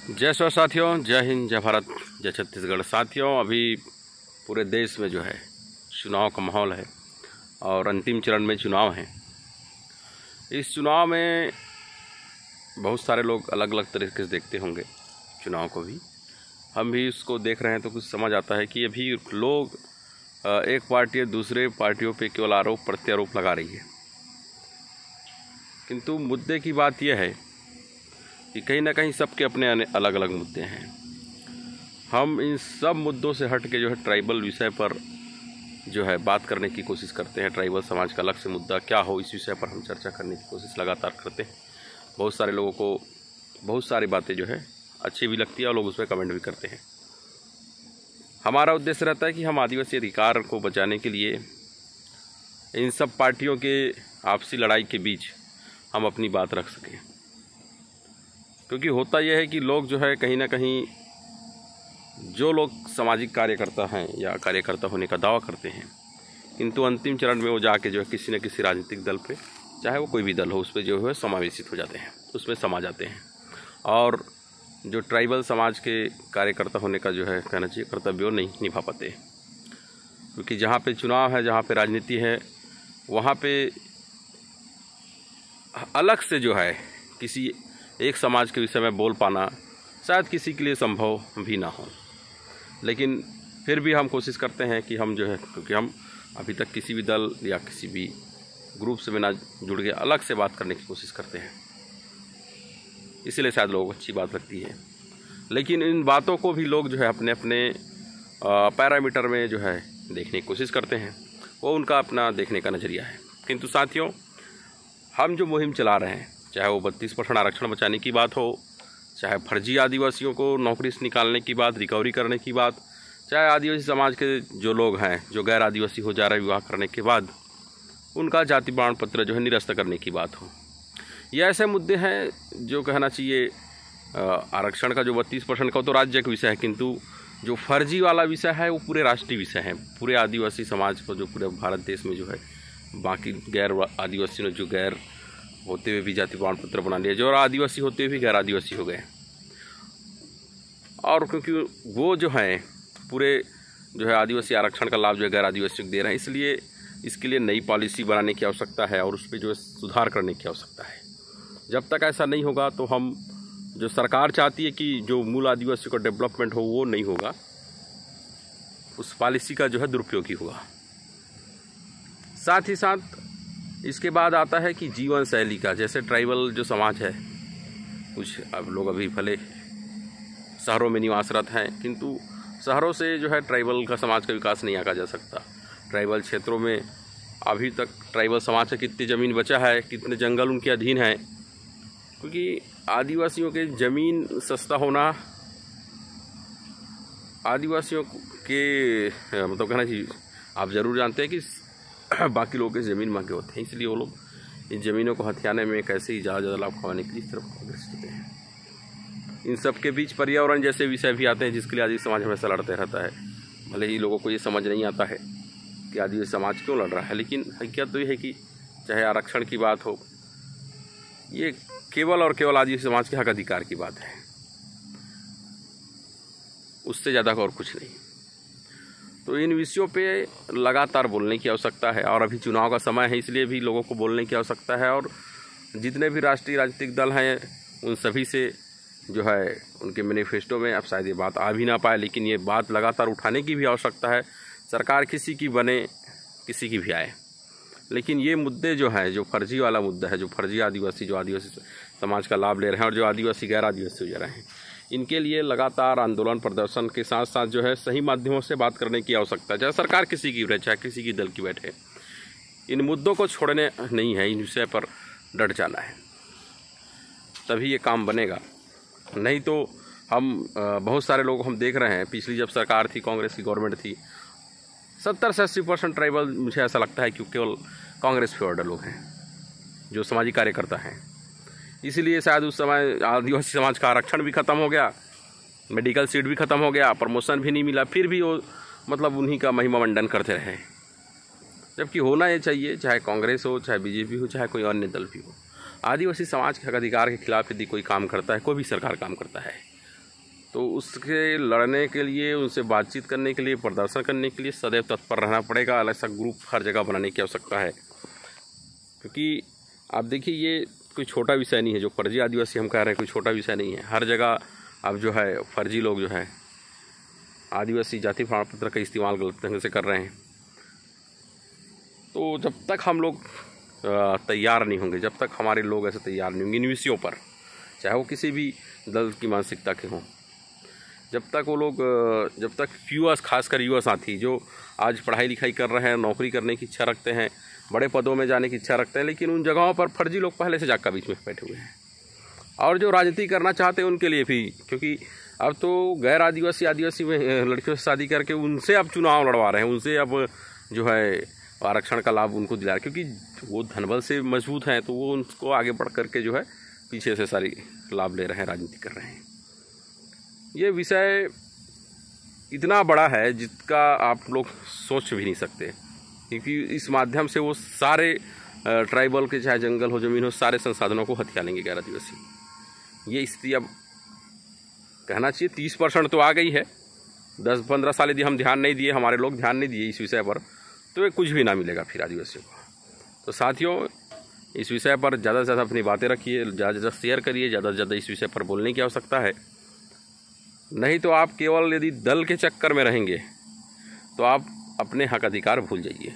जय स्व साथियों, जय हिंद, जय भारत, जय छत्तीसगढ़। साथियों, अभी पूरे देश में जो है चुनाव का माहौल है और अंतिम चरण में चुनाव है। इस चुनाव में बहुत सारे लोग अलग अलग तरीके से देखते होंगे चुनाव को भी। हम भी उसको देख रहे हैं तो कुछ समझ आता है कि अभी लोग एक पार्टी दूसरे पार्टियों पे केवल आरोप प्रत्यारोप लगा रही है, किंतु मुद्दे की बात यह है कि कहीं ना कहीं सबके अपने अलग अलग मुद्दे हैं। हम इन सब मुद्दों से हट के जो है ट्राइबल विषय पर जो है बात करने की कोशिश करते हैं। ट्राइबल समाज का अलग से मुद्दा क्या हो, इस विषय पर हम चर्चा करने की कोशिश लगातार करते हैं। बहुत सारे लोगों को बहुत सारी बातें जो है अच्छी भी लगती है और लोग उस पर कमेंट भी करते हैं। हमारा उद्देश्य रहता है कि हम आदिवासी अधिकार को बचाने के लिए इन सब पार्टियों के आपसी लड़ाई के बीच हम अपनी बात रख सकें, क्योंकि होता यह है कि लोग जो है कहीं ना कहीं जो लोग सामाजिक कार्यकर्ता हैं या कार्यकर्ता होने का दावा करते हैं, किंतु अंतिम चरण में वो जाके जो है किसी न किसी राजनीतिक दल पे, चाहे वो कोई भी दल हो, उस पर जो है समावेशित हो जाते हैं, उसमें समा जाते हैं और जो ट्राइबल समाज के कार्यकर्ता होने का जो है कहना चाहिए कर्तव्य वो नहीं निभा पाते। क्योंकि जहाँ पे चुनाव है, जहाँ पे राजनीति है, वहाँ पे अलग से जो है किसी एक समाज के विषय में बोल पाना शायद किसी के लिए संभव भी ना हो, लेकिन फिर भी हम कोशिश करते हैं कि हम जो है, क्योंकि हम अभी तक किसी भी दल या किसी भी ग्रुप से बिना जुड़ के अलग से बात करने की कोशिश करते हैं, इसीलिए शायद लोगों को अच्छी बात लगती है। लेकिन इन बातों को भी लोग जो है अपने अपने पैरामीटर में जो है देखने की कोशिश करते हैं, वो उनका अपना देखने का नज़रिया है। किंतु साथियों, हम जो मुहिम चला रहे हैं, चाहे वो 32% आरक्षण बचाने की बात हो, चाहे फर्जी आदिवासियों को नौकरी से निकालने की बात, रिकवरी करने की बात, चाहे आदिवासी समाज के जो लोग हैं जो गैर आदिवासी हो जा रहे विवाह करने के बाद उनका जाति प्रमाण पत्र जो है निरस्त करने की बात हो, ये ऐसे मुद्दे हैं जो कहना चाहिए आरक्षण का जो 32% का तो राज्य का विषय है, किंतु जो फर्जी वाला विषय है वो पूरे राष्ट्रीय विषय है। पूरे आदिवासी समाज को जो पूरे भारत देश में जो है बाकी गैर आदिवासी ने जो गैर होते हुए भी जाति प्रमाण पत्र बना लिया, जो आदिवासी होते हुए भी गैर आदिवासी हो गए। और क्योंकि वो जो हैं पूरे जो है आदिवासी आरक्षण का लाभ जो है गैर आदिवासियों को दे रहे हैं, इसलिए इसके लिए नई पॉलिसी बनाने की आवश्यकता है और उस पर जो है सुधार करने की आवश्यकता है। जब तक ऐसा नहीं होगा तो हम जो सरकार चाहती है कि जो मूल आदिवासियों का डेवलपमेंट हो वो नहीं होगा, उस पॉलिसी का जो है दुरुपयोग ही होगा। साथ ही साथ इसके बाद आता है कि जीवन शैली का, जैसे ट्राइबल जो समाज है, कुछ अब लोग अभी भले शहरों में निवासरत हैं, किंतु शहरों से जो है ट्राइबल का समाज का विकास नहीं आका जा सकता। ट्राइबल क्षेत्रों में अभी तक ट्राइबल समाज का कितनी ज़मीन बचा है, कितने जंगल उनके अधीन हैं, क्योंकि आदिवासियों के ज़मीन सस्ता होना, आदिवासियों के मतलब कहना चाहिए, आप ज़रूर जानते हैं कि बाकी लोगों के ज़मीन महंगे होते हैं, इसलिए वो लोग इन ज़मीनों को हथियाने में कैसे ही ज़्यादा लाभ कमाने के लिए तरफ अग्रसर होते हैं। इन सब के बीच पर्यावरण जैसे विषय भी आते हैं, जिसके लिए आदिवासी समाज हमेशा लड़ते रहता है। भले ही लोगों को ये समझ नहीं आता है कि आदिवासी समाज क्यों लड़ रहा है, लेकिन हकीकत तो ये है कि चाहे आरक्षण की बात हो, ये केवल और केवल आदिवासी समाज के हक अधिकार की बात है, उससे ज़्यादा और कुछ नहीं। तो इन विषयों पे लगातार बोलने की आवश्यकता है और अभी चुनाव का समय है, इसलिए भी लोगों को बोलने की आवश्यकता है। और जितने भी राष्ट्रीय राजनीतिक दल हैं उन सभी से जो है उनके मैनिफेस्टो में अब शायद ये बात आ भी ना पाए, लेकिन ये बात लगातार उठाने की भी आवश्यकता है। सरकार किसी की बने, किसी की भी आए, लेकिन ये मुद्दे जो हैं, जो फर्जी वाला मुद्दा है, जो फर्जी आदिवासी जो आदिवासी समाज का लाभ ले रहे हैं और जो आदिवासी गैर आदिवासी हो जा रहे हैं, इनके लिए लगातार आंदोलन प्रदर्शन के साथ साथ जो है सही माध्यमों से बात करने की आवश्यकता है। चाहे सरकार किसी की रहे, चाहे किसी की दल की बैठे, इन मुद्दों को छोड़ने नहीं है, इन विषय पर डट जाना है, तभी ये काम बनेगा। नहीं तो हम बहुत सारे लोग हम देख रहे हैं, पिछली जब सरकार थी, कांग्रेस की गवर्नमेंट थी, 70 से 80% ट्राइबल, मुझे ऐसा लगता है कि केवल कांग्रेस फेवर्ड लोग हैं जो सामाजिक कार्यकर्ता हैं। इसीलिए शायद उस समय आदिवासी समाज का आरक्षण भी ख़त्म हो गया, मेडिकल सीट भी ख़त्म हो गया, प्रमोशन भी नहीं मिला, फिर भी वो मतलब उन्हीं का महिमा मंडन करते रहे। जबकि होना ये चाहिए, चाहे कांग्रेस हो, चाहे बीजेपी हो, चाहे कोई अन्य दल भी हो, आदिवासी समाज के हक अधिकार के खिलाफ यदि कोई काम करता है, कोई भी सरकार काम करता है, तो उसके लड़ने के लिए, उनसे बातचीत करने के लिए, प्रदर्शन करने के लिए सदैव तत्पर रहना पड़ेगा। अलग सा ग्रुप हर जगह बनाने की आवश्यकता है, क्योंकि आप देखिए ये कोई छोटा विषय नहीं है। जो फर्जी आदिवासी हम कह रहे हैं कोई छोटा विषय नहीं है। हर जगह अब जो है फर्जी लोग जो है आदिवासी जाति प्रमाण पत्र का इस्तेमाल गलत ढंग से कर रहे हैं। तो जब तक हम लोग तैयार नहीं होंगे, जब तक हमारे लोग ऐसे तैयार नहीं होंगे इन विषयों पर, चाहे वो किसी भी दल की मानसिकता के हों, जब तक वो लोग, जब तक युवा, खासकर युवा साथी जो आज पढ़ाई लिखाई कर रहे हैं, नौकरी करने की इच्छा रखते हैं, बड़े पदों में जाने की इच्छा रखते हैं, लेकिन उन जगहों पर फर्जी लोग पहले से जाकर बीच में बैठे हुए हैं। और जो राजनीति करना चाहते हैं उनके लिए भी, क्योंकि अब तो गैर आदिवासी में लड़कियों से शादी करके उनसे अब चुनाव लड़वा रहे हैं, उनसे अब जो है आरक्षण का लाभ उनको दिला रहे हैं, क्योंकि वो धनबल से मजबूत हैं, तो वो उनको आगे बढ़ करके जो है पीछे से सारी लाभ ले रहे हैं, राजनीति कर रहे हैं। ये विषय इतना बड़ा है जिसका आप लोग सोच भी नहीं सकते, क्योंकि इस माध्यम से वो सारे ट्राइबल के, चाहे जंगल हो, जमीन हो, सारे संसाधनों को हथिया लेंगे गैर आदिवासी। ये स्थिति अब कहना चाहिए 30% तो आ गई है। 10-15 साल यदि हम ध्यान नहीं दिए, हमारे लोग ध्यान नहीं दिए इस विषय पर, तो ये कुछ भी ना मिलेगा फिर आदिवासियों को। तो साथियों, इस विषय पर ज़्यादा से ज़्यादा अपनी बातें रखिए, ज़्यादा से ज़्यादा शेयर करिए, ज़्यादा से ज़्यादा इस विषय पर बोलने की आवश्यकता है। नहीं तो आप केवल यदि दल के चक्कर में रहेंगे तो आप अपने हक अधिकार भूल जाइए।